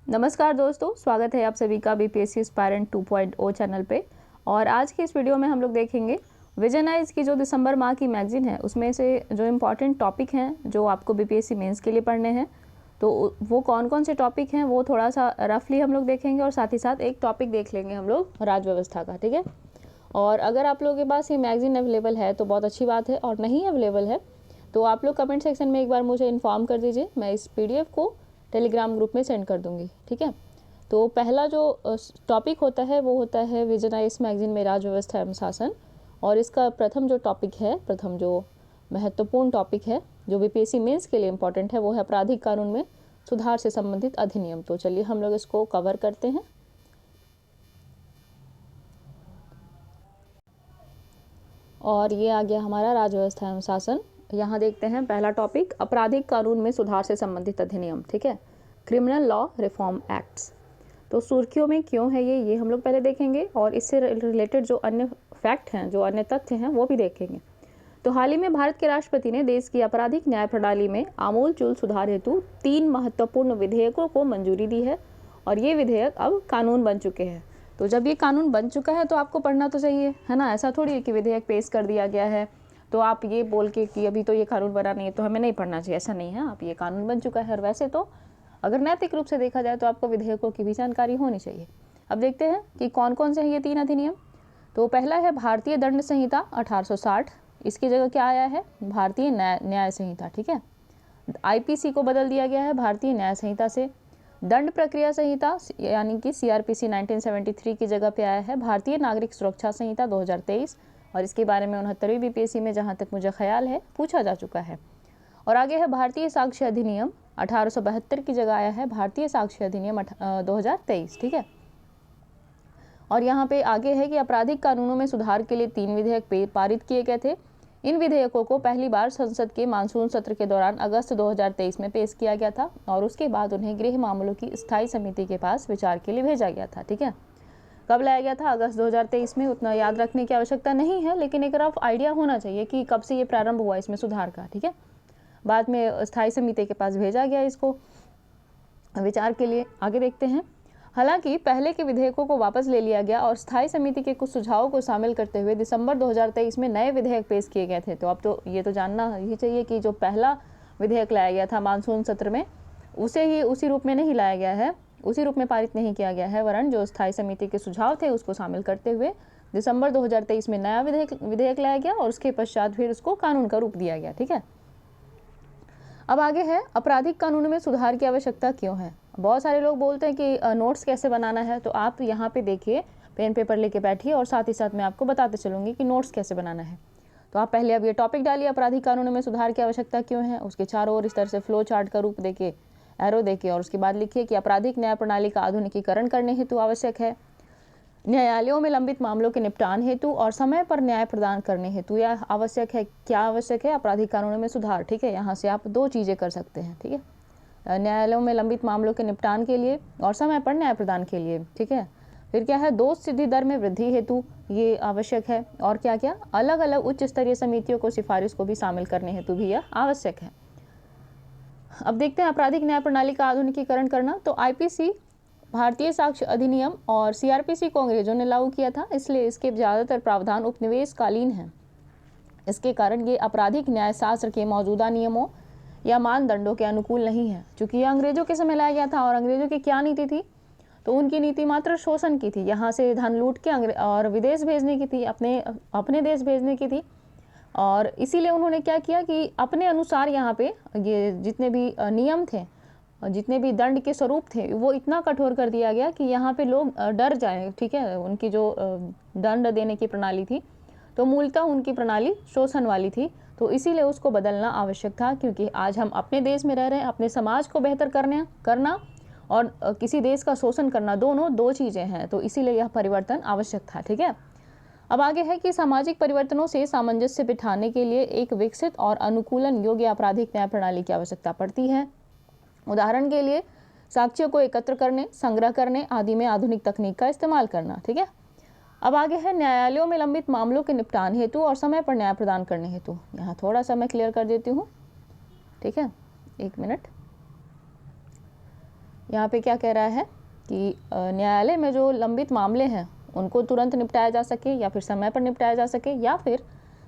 नमस्कार दोस्तों, स्वागत है आप सभी का बीपीएससी एस्पायरेंट 2.0 चैनल पे। और आज के इस वीडियो में हम लोग देखेंगे विजन आइज की जो दिसंबर माह की मैगजीन है उसमें से जो इम्पॉर्टेंट टॉपिक हैं जो आपको बीपीएससी मेंस के लिए पढ़ने हैं, तो वो कौन कौन से टॉपिक हैं वो थोड़ा सा रफली हम लोग देखेंगे और साथ ही साथ एक टॉपिक देख लेंगे हम लोग राज्य व्यवस्था का। ठीक है, और अगर आप लोगों के पास ये मैगजीन अवेलेबल है तो बहुत अच्छी बात है, और नहीं अवेलेबल है तो आप लोग कमेंट सेक्शन में एक बार मुझे इन्फॉर्म कर दीजिए, मैं इस पीडीएफ को टेलीग्राम ग्रुप में सेंड कर दूंगी। ठीक है, तो पहला जो टॉपिक होता है वो होता है विजन आइज मैगजीन में राज्य व्यवस्था एवं शासन, और इसका प्रथम जो टॉपिक है, प्रथम जो महत्वपूर्ण टॉपिक है जो बीपीएससी मेंस के लिए इम्पोर्टेंट है वो है आपराधिक कानून में सुधार से संबंधित अधिनियम। तो चलिए हम लोग इसको कवर करते हैं। और ये आ गया हमारा राज्य व्यवस्था एवं शासन। यहाँ देखते हैं पहला टॉपिक, आपराधिक कानून में सुधार से संबंधित अधिनियम। ठीक है, क्रिमिनल लॉ रिफॉर्म एक्ट्स। तो सुर्खियों में क्यों है ये हम लोग पहले देखेंगे, और इससे रिलेटेड जो अन्य फैक्ट हैं, जो अन्य तथ्य हैं वो भी देखेंगे। तो हाल ही में भारत के राष्ट्रपति ने देश की आपराधिक न्याय प्रणाली में आमूलचूल सुधार हेतु 3 महत्वपूर्ण विधेयकों को मंजूरी दी है, और ये विधेयक अब कानून बन चुके हैं। तो जब ये कानून बन चुका है तो आपको पढ़ना तो चाहिए, है ना। ऐसा थोड़ी है कि विधेयक पेश कर दिया गया है तो आप ये बोल के कि अभी तो ये कानून बना नहीं है तो हमें नहीं पढ़ना चाहिए, ऐसा नहीं है। आप ये कानून बन चुका है, और वैसे तो अगर नैतिक रूप से देखा जाए तो आपको विधेयकों की भी जानकारी होनी चाहिए। अब देखते हैं कि कौन कौन से हैं ये 3 अधिनियम। तो पहला है भारतीय दंड संहिता 1860, इसकी जगह क्या आया है, भारतीय न्याय संहिता। ठीक है, आईपीसी को बदल दिया गया है भारतीय न्याय संहिता से। दंड प्रक्रिया संहिता यानी कि सीआरपीसी 1973 की जगह पे आया है भारतीय नागरिक सुरक्षा संहिता 2023, और इसके बारे में 69वीं बीपीएससी में जहाँ तक मुझे ख्याल है पूछा जा चुका है। और आगे है भारतीय साक्ष्य अधिनियम 1872 की जगह आया है भारतीय साक्ष्य अधिनियम 2023। ठीक है, और यहाँ पे आगे है कि आपराधिक कानूनों में सुधार के लिए 3 विधेयक पारित किए गए थे। इन विधेयकों को पहली बार संसद के मानसून सत्र के दौरान अगस्त 2023 में पेश किया गया था, और उसके बाद उन्हें गृह मामलों की स्थायी समिति के पास विचार के लिए भेजा गया था। ठीक है, कब लाया गया था, अगस्त 2023 में। उतना याद रखने की आवश्यकता नहीं है, लेकिन एक रफ आइडिया होना चाहिए कि कब से ये प्रारंभ हुआ इसमें सुधार का। ठीक है, बाद में स्थायी समिति के पास भेजा गया इसको विचार के लिए। आगे देखते हैं। हालांकि पहले के विधेयकों को वापस ले लिया गया और स्थायी समिति के कुछ सुझावों को शामिल करते हुए दिसंबर 2023 में नए विधेयक पेश किए गए थे। तो अब तो ये तो जानना ही चाहिए कि जो पहला विधेयक लाया गया था मानसून सत्र में, उसे ही उसी रूप में नहीं लाया गया है, उसी रूप में पारित नहीं किया गया है, वरन जो स्थायी समिति के सुझाव थे उसको शामिल करते हुए दिसंबर 2023 में नया विधेयक लाया गया, और उसके पश्चात फिर उसको कानून का रूप दिया गया। ठीक है, अब आगे है आपराधिक कानून में सुधार की आवश्यकता क्यों है। बहुत सारे लोग बोलते हैं कि नोट्स कैसे बनाना है, तो आप यहाँ पे देखिए, पेन पेपर लेके बैठिए, और साथ ही साथ मैं आपको बताते चलूँगी कि नोट्स कैसे बनाना है। तो आप पहले अब ये टॉपिक डालिए, आपराधिक कानून में सुधार की आवश्यकता क्यों है, उसके चारों ओर इस तरह से फ्लो चार्ट का रूप देके, एरो देके, और उसके बाद लिखिए कि आपराधिक न्याय प्रणाली का आधुनिकीकरण करने हेतु आवश्यक है, न्यायालयों में लंबित मामलों के निपटान हेतु और समय पर न्याय प्रदान करने हेतु यह आवश्यक है। क्या आवश्यक है, आपराधिक कानूनों में सुधार। ठीक है, यहाँ से आप 2 चीज़ें कर सकते हैं। ठीक है, न्यायालयों में लंबित मामलों के निपटान के लिए और समय पर न्याय प्रदान के लिए। ठीक है, फिर क्या है, दोष सिद्धि दर में वृद्धि हेतु ये आवश्यक है, और क्या क्या, अलग अलग उच्च स्तरीय समितियों को सिफारिश को भी शामिल करने हेतु भी यह आवश्यक है। अब देखते हैं आपराधिक न्याय प्रणाली का आधुनिकीकरण करना। तो आईपीसी भारतीय साक्ष्य अधिनियम और सीआरपीसी को अंग्रेजों ने लागू किया था, इसलिए इसके ज़्यादातर प्रावधान उपनिवेशकालीन हैं। इसके कारण ये आपराधिक न्याय शास्त्र के मौजूदा नियमों या मानदंडों के अनुकूल नहीं है। चूंकि यह अंग्रेजों के समय लाया गया था, और अंग्रेजों की क्या नीति थी, तो उनकी नीति मात्र शोषण की थी, यहाँ से धन लूट के और विदेश भेजने की थी, अपने देश भेजने की थी। और इसीलिए उन्होंने क्या किया कि अपने अनुसार यहाँ पे ये जितने भी नियम थे, जितने भी दंड के स्वरूप थे, वो इतना कठोर कर दिया गया कि यहाँ पे लोग डर जाएं। ठीक है, उनकी जो दंड देने की प्रणाली थी, तो मूलतः उनकी प्रणाली शोषण वाली थी, तो इसीलिए उसको बदलना आवश्यक था। क्योंकि आज हम अपने देश में रह रहे हैं, अपने समाज को बेहतर करना और किसी देश का शोषण करना, दोनों 2 चीज़ें हैं, तो इसीलिए यह परिवर्तन आवश्यक था। ठीक है, अब आगे है कि सामाजिक परिवर्तनों से सामंजस्य बिठाने के लिए एक विकसित और अनुकूलन योग्य आपराधिक न्याय प्रणाली की आवश्यकता पड़ती है। उदाहरण के लिए साक्ष्यों को एकत्र करने, संग्रह करने आदि में आधुनिक तकनीक का इस्तेमाल करना। ठीक है, अब आगे है न्यायालयों में लंबित मामलों के निपटान हेतु और समय पर न्याय प्रदान करने हेतु। यहाँ थोड़ा सा मैं क्लियर कर देती हूँ। ठीक है, 1 मिनट। यहाँ पे क्या कह रहा है कि न्यायालय में जो लंबित मामले हैं उनको तुरंत निपटाया जा सके या फिर समय पर निपटाया जा सके, या फिर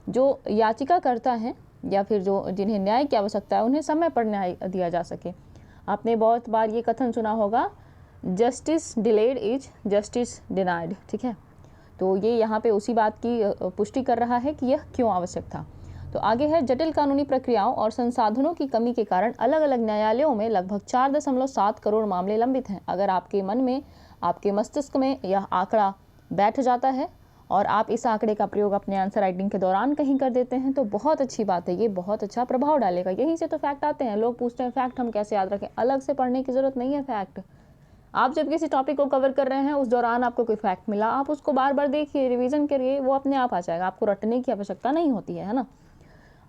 जो याचिकाकर्ता हैं या फिर जो जिन्हें न्याय की आवश्यकता है उन्हें समय पर न्याय दिया जा सके। आपने बहुत बार ये कथन सुना होगा, justice delayed is justice denied, ठीक है। तो ये यहाँ पे उसी बात की पुष्टि कर रहा है कि यह क्यों आवश्यक था। तो आगे है, जटिल कानूनी प्रक्रियाओं और संसाधनों की कमी के कारण अलग अलग न्यायालयों में लगभग 4.7 करोड़ मामले लंबित हैं। अगर आपके मन में, आपके मस्तिष्क में यह आंकड़ा बैठ जाता है और आप इस आंकड़े का प्रयोग अपने आंसर राइटिंग के दौरान कहीं कर देते हैं तो बहुत अच्छी बात है, ये बहुत अच्छा प्रभाव डालेगा। यहीं से तो फैक्ट आते हैं। लोग पूछते हैं फैक्ट हम कैसे याद रखें, अलग से पढ़ने की जरूरत नहीं है। फैक्ट आप जब किसी टॉपिक को कवर कर रहे हैं, उस दौरान आपको कोई फैक्ट मिला, आप उसको बार बार देखिए, रिवीजन करिए, वो अपने आप आ जाएगा, आपको रटने की आवश्यकता नहीं होती है ना।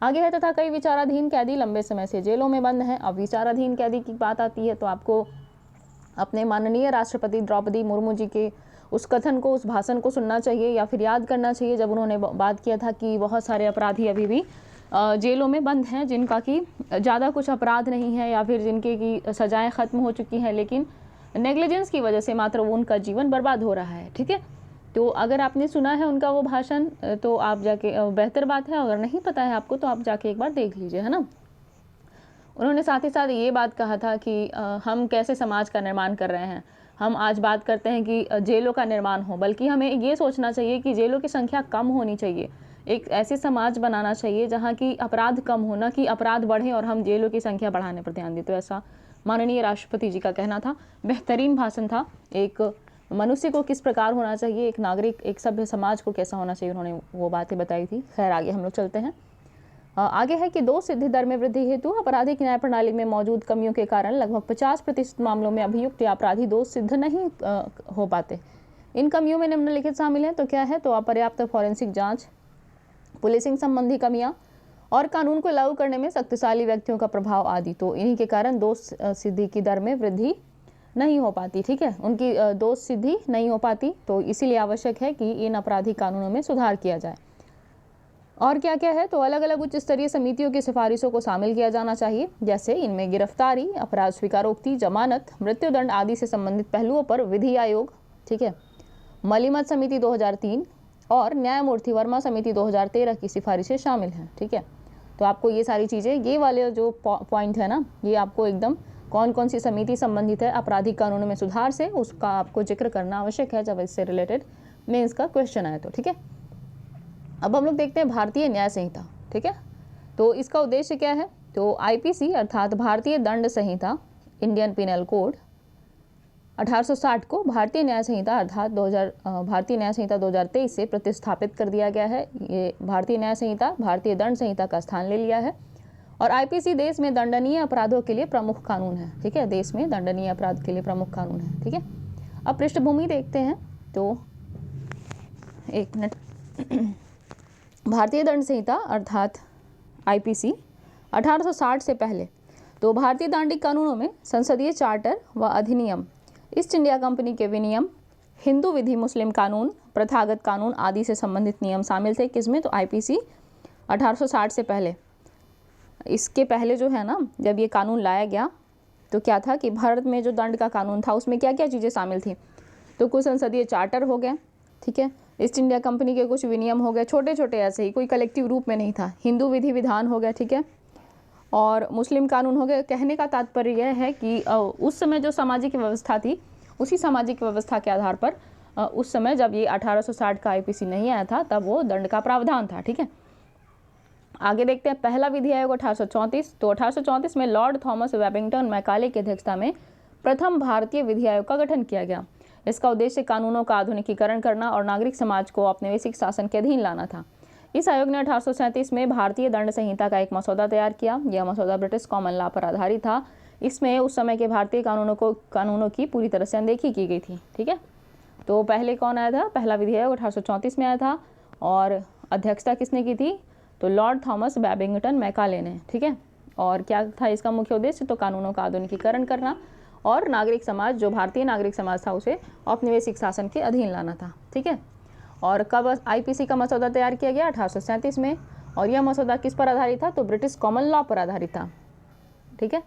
आगे है, तथा कई विचाराधीन कैदी लंबे समय से जेलों में बंद हैं। अब विचाराधीन कैदी की बात आती है तो आपको अपने माननीय राष्ट्रपति द्रौपदी मुर्मू जी के उस कथन को, उस भाषण को सुनना चाहिए या फिर याद करना चाहिए, जब उन्होंने बात किया था कि बहुत सारे अपराधी अभी भी जेलों में बंद हैं जिनका कि ज़्यादा कुछ अपराध नहीं है या फिर जिनके की सजाएं ख़त्म हो चुकी हैं, लेकिन नेग्लिजेंस की वजह से मात्र वो उनका जीवन बर्बाद हो रहा है, ठीक है। तो अगर आपने सुना है उनका वो भाषण तो आप जाके, बेहतर बात है, अगर नहीं पता है आपको तो आप जाके एक बार देख लीजिए, है ना। उन्होंने साथ ही साथ ये बात कहा था कि हम कैसे समाज का निर्माण कर रहे हैं। हम आज बात करते हैं कि जेलों का निर्माण हो, बल्कि हमें ये सोचना चाहिए कि जेलों की संख्या कम होनी चाहिए। एक ऐसे समाज बनाना चाहिए जहाँ की अपराध कम हो, न कि अपराध बढ़े और हम जेलों की संख्या बढ़ाने पर ध्यान दें। तो ऐसा माननीय राष्ट्रपति जी का कहना था। बेहतरीन भाषण था। एक मनुष्य को किस प्रकार होना चाहिए, एक नागरिक, एक सभ्य समाज को कैसा होना चाहिए, उन्होंने वो बातें बताई थी। खैर आगे हम लोग चलते हैं। आगे है कि दोष सिद्धि दर में वृद्धि हेतु आपराधिक न्याय प्रणाली में मौजूद कमियों के कारण लगभग 50% मामलों में अभियुक्त या अपराधी दोष सिद्ध नहीं हो पाते। इन कमियों में निम्नलिखित शामिल हैं। तो क्या है, तो अपर्याप्त फॉरेंसिक जांच, पुलिसिंग संबंधी कमियां और कानून को लागू करने में शक्तिशाली व्यक्तियों का प्रभाव आदि। तो इन्हीं के कारण दोष सिद्धि की दर में वृद्धि नहीं हो पाती, ठीक है, उनकी दोष सिद्धि नहीं हो पाती। तो इसीलिए आवश्यक है कि इन आपराधिक कानूनों में सुधार किया जाए। और क्या क्या है, तो अलग अलग उच्च स्तरीय समितियों की सिफारिशों को शामिल किया जाना चाहिए, जैसे इनमें गिरफ्तारी, अपराध स्वीकारोक्ति, जमानत, मृत्युदंड आदि से संबंधित पहलुओं पर विधि आयोग, ठीक है, मलिमत समिति 2003 और न्यायमूर्ति वर्मा समिति 2013 की सिफारिशें शामिल हैं, ठीक है। तो आपको ये सारी चीज़ें, ये वाले जो पॉइंट है ना, ये आपको एकदम कौन कौन सी समिति संबंधित है आपराधिक कानूनों में सुधार से, उसका आपको जिक्र करना आवश्यक है जब इससे रिलेटेड मेंस का क्वेश्चन आए तो, ठीक है। अब हम लोग देखते हैं भारतीय न्याय संहिता, ठीक है। तो इसका उद्देश्य क्या है, तो आईपीसी अर्थात भारतीय दंड संहिता, इंडियन पिनल कोड 1860 को भारतीय न्याय संहिता अर्थात भारतीय न्याय संहिता 2023 से प्रतिस्थापित कर दिया गया है। ये भारतीय न्याय संहिता भारतीय दंड संहिता का स्थान ले लिया है और आईपीसी देश में दंडनीय अपराधों के लिए प्रमुख कानून है, ठीक है, देश में दंडनीय अपराध के लिए प्रमुख कानून है, ठीक है। अब पृष्ठभूमि देखते हैं, तो एक मिनट। भारतीय दंड संहिता अर्थात आईपीसी 1860 से पहले तो भारतीय दंडिक कानूनों में संसदीय चार्टर व अधिनियम, ईस्ट इंडिया कंपनी के विनियम, हिंदू विधि, मुस्लिम कानून, प्रथागत कानून आदि से संबंधित नियम शामिल थे। किसमें, तो आईपीसी 1860 से पहले। इसके पहले जो है ना, जब ये कानून लाया गया तो क्या था कि भारत में जो दंड का कानून था उसमें क्या क्या चीज़ें शामिल थी, तो कुछ संसदीय चार्टर हो गए, ठीक है, ईस्ट इंडिया कंपनी के कुछ विनियम हो गए, छोटे छोटे ऐसे ही, कोई कलेक्टिव रूप में नहीं था, हिंदू विधि विधान हो गया, ठीक है, और मुस्लिम कानून हो गए। कहने का तात्पर्य यह है कि उस समय जो सामाजिक व्यवस्था थी, उसी सामाजिक व्यवस्था के आधार पर उस समय जब ये 1860 का आईपीसी नहीं आया था तब वो दंड का प्रावधान था, ठीक है। आगे देखते हैं, पहला विधि आयोग 1834। तो 1834 में लॉर्ड थॉमस वेबिंगटन मैकाले की अध्यक्षता में प्रथम भारतीय विधि आयोग का गठन किया गया। इसका उद्देश्य कानूनों का आधुनिकीकरण करना और नागरिक समाज को औपनिवेशिक शासन के अधीन लाना था। इस आयोग ने 1837 में भारतीय दंड संहिता का एक मसौदा तैयार किया। यह मसौदा ब्रिटिश कॉमन लॉ पर आधारित था। इसमें उस समय के भारतीय कानूनों की पूरी तरह से अनदेखी की गई थी, ठीक है। तो पहले कौन आया था, पहला विधि आयोग 1834 में आया था और अध्यक्षता किसने की थी, तो लॉर्ड थॉमस बैबिंगटन मैकाले ने, ठीक है। और क्या था इसका मुख्य उद्देश्य, तो कानूनों का आधुनिकीकरण करना और नागरिक समाज, जो भारतीय नागरिक समाज था, उसे औपनिवेशिक शासन के अधीन लाना था, ठीक है। और कब आईपीसी का मसौदा तैयार किया गया, 1837 में, और यह मसौदा किस पर आधारित था, तो ब्रिटिश कॉमन लॉ पर आधारित था, ठीक है।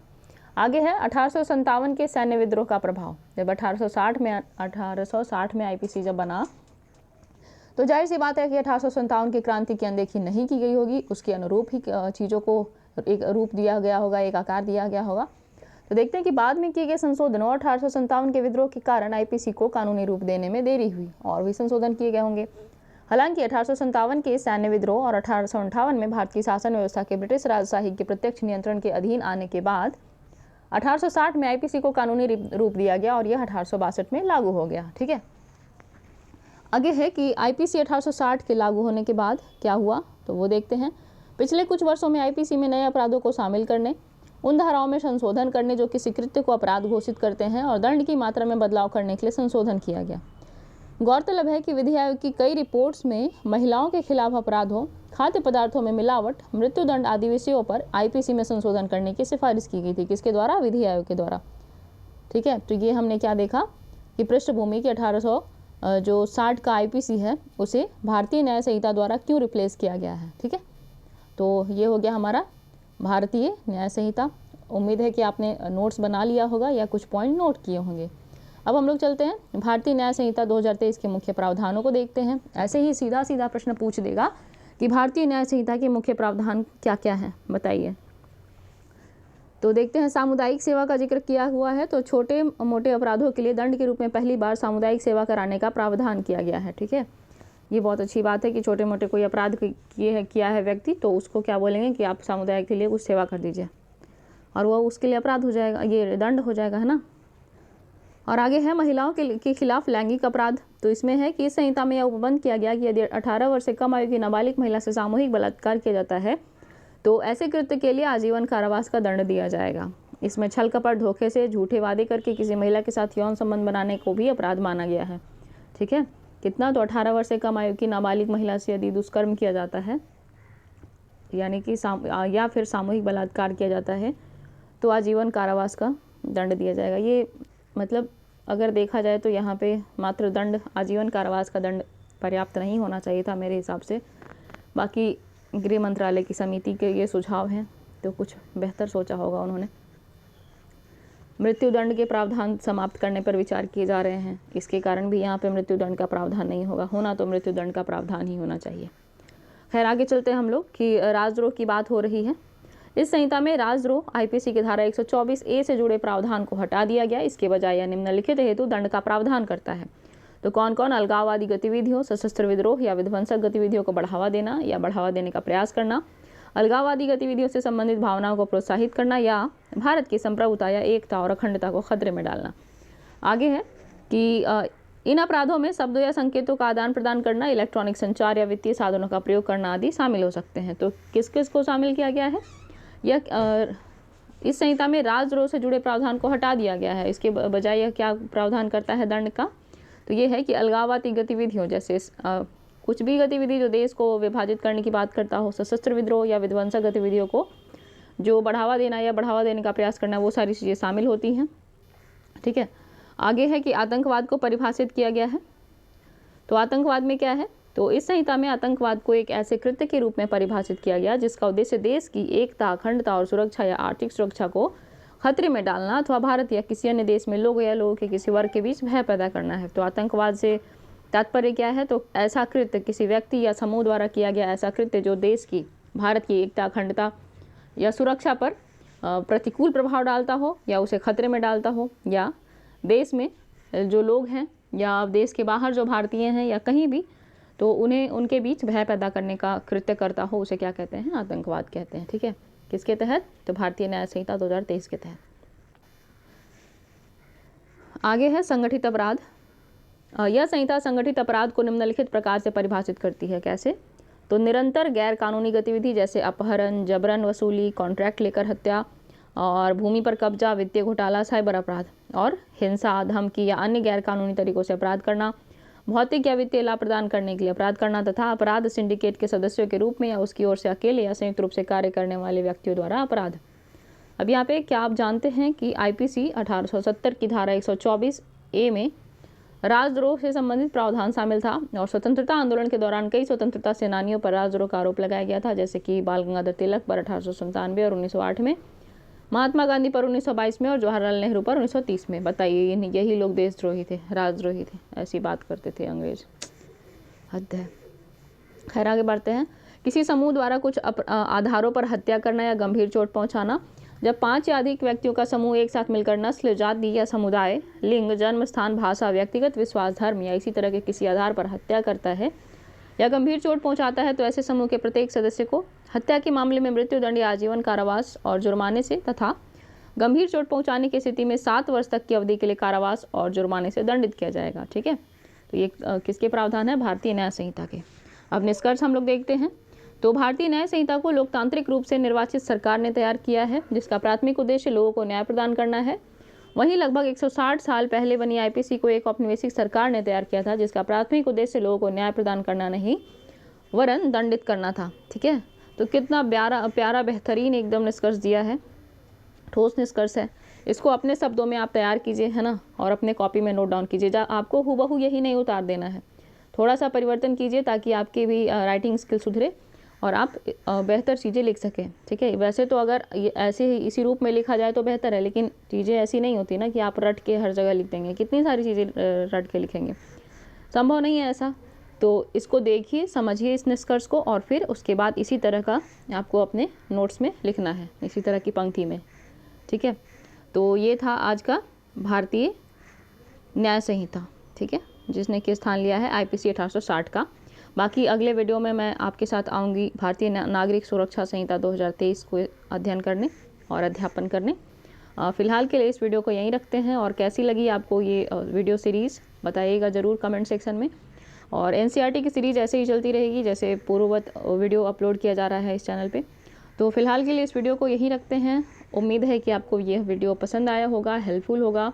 आगे है 1857 के सैन्य विद्रोह का प्रभाव। जब 1860 में आईपीसी जब बना तो जाहिर सी बात है कि 1857 की क्रांति की अनदेखी नहीं की गई होगी, उसके अनुरूप ही चीज़ों को एक रूप दिया गया होगा, एक आकार दिया गया होगा। तो देखते हैं कि बाद में किए गए संशोधनों 1857 के विद्रोह के कारण आईपीसी को कानूनी रूप देने में देरी हुई और भी संशोधन किए गए होंगे। हालांकि 1857 के सैन्य विद्रोह और 1858 में भारतीय शासन व्यवस्था के ब्रिटिश राजशाही के प्रत्यक्ष नियंत्रण के अधीन आने के बाद 1860 में आईपीसी को कानूनी रूप दिया गया और यह 1862 में लागू हो गया। ठीक है, आगे है कि आईपीसी 1860 के लागू होने के बाद क्या हुआ, तो वो देखते हैं। पिछले कुछ वर्षों में आईपीसी में नए अपराधों को शामिल करने, उन धाराओं में संशोधन करने जो किसी कृत्य को अपराध घोषित करते हैं और दंड की मात्रा में बदलाव करने के लिए संशोधन किया गया। गौरतलब है कि विधि आयोग की कई रिपोर्ट्स में महिलाओं के खिलाफ अपराधों, खाद्य पदार्थों में मिलावट, मृत्युदंड आदि विषयों पर आईपीसी में संशोधन करने की सिफारिश की गई थी। किसके द्वारा? विधि आयोग के द्वारा। ठीक है, तो ये हमने क्या देखा कि पृष्ठभूमि की 1860 का आईपीसी है उसे भारतीय न्याय संहिता द्वारा क्यों रिप्लेस किया गया है। ठीक है, तो ये हो गया हमारा भारतीय न्याय संहिता। उम्मीद है कि आपने नोट्स बना लिया होगा या कुछ पॉइंट नोट किए होंगे। अब हम लोग चलते हैं भारतीय न्याय संहिता 2023 के मुख्य प्रावधानों को देखते हैं। ऐसे ही सीधा सीधा प्रश्न पूछ देगा कि भारतीय न्याय संहिता के मुख्य प्रावधान क्या क्या हैं, बताइए। तो देखते हैं, सामुदायिक सेवा का जिक्र किया हुआ है। तो छोटे मोटे अपराधों के लिए दंड के रूप में पहली बार सामुदायिक सेवा कराने का प्रावधान किया गया है। ठीक है, ये बहुत अच्छी बात है कि छोटे मोटे कोई अपराध किया है व्यक्ति, तो उसको क्या बोलेंगे कि आप सामुदायिक के लिए कुछ सेवा कर दीजिए और वो उसके लिए अपराध हो जाएगा, ये दंड हो जाएगा, है ना। और आगे है महिलाओं के खिलाफ लैंगिक अपराध। तो इसमें है कि इस संहिता में यह उपबंध किया गया कि यदि 18 वर्ष से कम आयु की नाबालिग महिला से सामूहिक बलात्कार किया जाता है तो ऐसे कृत्य के लिए आजीवन कारावास का दंड दिया जाएगा। इसमें छल कपट, धोखे से, झूठे वादे करके किसी महिला के साथ यौन संबंध बनाने को भी अपराध माना गया है। ठीक है, कितना? तो 18 वर्ष से कम आयु की नाबालिग महिला से यदि दुष्कर्म किया जाता है यानी कि या फिर सामूहिक बलात्कार किया जाता है तो आजीवन कारावास का दंड दिया जाएगा। ये मतलब अगर देखा जाए तो यहाँ पे मात्र दंड, आजीवन कारावास का दंड पर्याप्त नहीं होना चाहिए था मेरे हिसाब से। बाकी गृह मंत्रालय की समिति के ये सुझाव हैं तो कुछ बेहतर सोचा होगा उन्होंने। मृत्युदंड के प्रावधान समाप्त करने पर विचार किए जा रहे हैं, इसके कारण भी यहाँ पे मृत्युदंड का प्रावधान नहीं होगा, होना तो मृत्युदंड का प्रावधान ही होना चाहिए। खैर, आगे चलते हैं हम लोग कि राजद्रोह की बात हो रही है। इस संहिता में राजद्रोह आईपीसी की धारा 124A से जुड़े प्रावधान को हटा दिया गया। इसके बजाय यह निम्नलिखित हेतु दंड का प्रावधान करता है। तो कौन कौन? अलगाववादी गतिविधियों, सशस्त्र विद्रोह या विध्वंसक गतिविधियों को बढ़ावा देना या बढ़ावा देने का प्रयास करना, अलगाववादी गतिविधियों से संबंधित भावनाओं को प्रोत्साहित करना या भारत की संप्रभुता या एकता और अखंडता को खतरे में डालना। आगे है कि इन अपराधों में शब्दों या संकेतों का आदान प्रदान करना, इलेक्ट्रॉनिक संचार या वित्तीय साधनों का प्रयोग करना आदि शामिल हो सकते हैं। तो किस किस को शामिल किया गया है? यह इस संहिता में राजद्रोह से जुड़े प्रावधान को हटा दिया गया है। इसके बजाय यह क्या प्रावधान करता है दंड का? तो ये है कि अलगाववादी गतिविधियों जैसे कुछ भी गतिविधि जो देश को विभाजित करने की बात करता हो, सशस्त्र विद्रोह या विध्वंसक गतिविधियों को जो बढ़ावा देना या बढ़ावा देने का प्रयास करना, वो सारी चीज़ें शामिल होती हैं। ठीक है, आगे है कि आतंकवाद को परिभाषित किया गया है। तो आतंकवाद में क्या है? तो इस संहिता में आतंकवाद को एक ऐसे कृत्य के रूप में परिभाषित किया गया जिसका उद्देश्य देश की एकता, अखंडता और सुरक्षा या आर्थिक सुरक्षा को खतरे में डालना अथवा भारत या किसी अन्य देश में लोगों या लोगों के किसी वर्ग के बीच भय पैदा करना है। तो आतंकवाद से तात्पर्य क्या है? तो ऐसा कृत्य, किसी व्यक्ति या समूह द्वारा किया गया ऐसा कृत्य जो देश की, भारत की एकता, अखंडता या सुरक्षा पर प्रतिकूल प्रभाव डालता हो या उसे खतरे में डालता हो, या देश में जो लोग हैं या देश के बाहर जो भारतीय हैं या कहीं भी, तो उन्हें उनके बीच भय पैदा करने का कृत्य करता हो, उसे क्या कहते हैं? आतंकवाद कहते हैं। ठीक है, किसके तहत? तो भारतीय न्याय संहिता 2023 के तहत। आगे है संगठित अपराध। यह संहिता संगठित अपराध को निम्नलिखित प्रकार से परिभाषित करती है। कैसे? तो निरंतर गैर कानूनी गतिविधि जैसे अपहरण, जबरन वसूली, कॉन्ट्रैक्ट लेकर हत्या और भूमि पर कब्जा, वित्तीय घोटाला, साइबर अपराध और हिंसा, धमकी या अन्य गैर कानूनी तरीकों से अपराध करना, भौतिक या वित्तीय लाभ प्रदान करने के लिए अपराध करना तथा अपराध सिंडिकेट के सदस्यों के रूप में या उसकी ओर से अकेले या संयुक्त रूप से कार्य करने वाले व्यक्तियों द्वारा अपराध। अब यहाँ पे क्या आप जानते हैं कि आईपीसी 1870 की धारा 124A में राजद्रोह से संबंधित प्रावधान शामिल था और स्वतंत्रता आंदोलन के दौरान कई स्वतंत्रता सेनानियों पर राजद्रोह का आरोप लगाया गया था, जैसे कि बाल गंगाधर तिलक पर 1897 और 1908 में, महात्मा गांधी पर 1922 में और जवाहरलाल नेहरू पर 1930 में। बताइए, यही लोग देशद्रोही थे, राजद्रोही थे, ऐसी बात करते थे अंग्रेज। हद है। खैर आगे बढ़ते हैं। किसी समूह द्वारा कुछ आधारों पर हत्या करना या गंभीर चोट पहुंचाना। जब 5 या अधिक व्यक्तियों का समूह एक साथ मिलकर नस्ल, जाति या समुदाय, लिंग, जन्म स्थान, भाषा, व्यक्तिगत विश्वास, धर्म या इसी तरह के किसी आधार पर हत्या करता है या गंभीर चोट पहुंचाता है तो ऐसे समूह के प्रत्येक सदस्य को हत्या के मामले में मृत्युदंड या आजीवन कारावास और जुर्माने से तथा गंभीर चोट पहुंचाने की स्थिति में 7 वर्ष तक की अवधि के लिए कारावास और जुर्माने से दंडित किया जाएगा। ठीक है, तो ये किसके प्रावधान है? भारतीय न्याय संहिता के। अब निष्कर्ष हम लोग देखते हैं। तो भारतीय न्याय संहिता को लोकतांत्रिक रूप से निर्वाचित सरकार ने तैयार किया है, जिसका प्राथमिक उद्देश्य लोगों को न्याय प्रदान करना है। वहीं लगभग 160 साल पहले बनी आईपीसी को एक औपनिवेशिक सरकार ने तैयार किया था, जिसका प्राथमिक उद्देश्य लोगों को न्याय प्रदान करना नहीं वरन दंडित करना था। ठीक है, तो कितना प्यारा बेहतरीन एकदम निष्कर्ष दिया है, ठोस निष्कर्ष है। इसको अपने शब्दों में आप तैयार कीजिए, है ना, और अपने कॉपी में नोट डाउन कीजिए। आपको हुबहू यही नहीं उतार देना है, थोड़ा सा परिवर्तन कीजिए ताकि आपकी भी राइटिंग स्किल सुधरे और आप बेहतर चीज़ें लिख सकें। ठीक है, वैसे तो अगर ऐसे ही इसी रूप में लिखा जाए तो बेहतर है, लेकिन चीज़ें ऐसी नहीं होती ना कि आप रट के हर जगह लिख देंगे। कितनी सारी चीज़ें रट के लिखेंगे, संभव नहीं है ऐसा। तो इसको देखिए, समझिए इस निष्कर्ष को, और फिर उसके बाद इसी तरह का आपको अपने नोट्स में लिखना है, इसी तरह की पंक्ति में। ठीक है, तो ये था आज का भारतीय न्याय संहिता। ठीक है, जिसने कि स्थान लिया है आईपीसी 1860 का। बाकी अगले वीडियो में मैं आपके साथ आऊँगी भारतीय नागरिक सुरक्षा संहिता 2023 को अध्ययन करने और अध्यापन करने। फ़िलहाल के लिए इस वीडियो को यहीं रखते हैं, और कैसी लगी आपको ये वीडियो सीरीज़ बताइएगा ज़रूर कमेंट सेक्शन में। और एनसीईआरटी की सीरीज़ ऐसे ही चलती रहेगी जैसे पूर्ववत वीडियो अपलोड किया जा रहा है इस चैनल पे। तो फिलहाल के लिए इस वीडियो को यहीं रखते हैं। उम्मीद है कि आपको यह वीडियो पसंद आया होगा, हेल्पफुल होगा,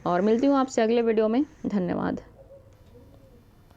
और मिलती हूँ आपसे अगले वीडियो में। धन्यवाद।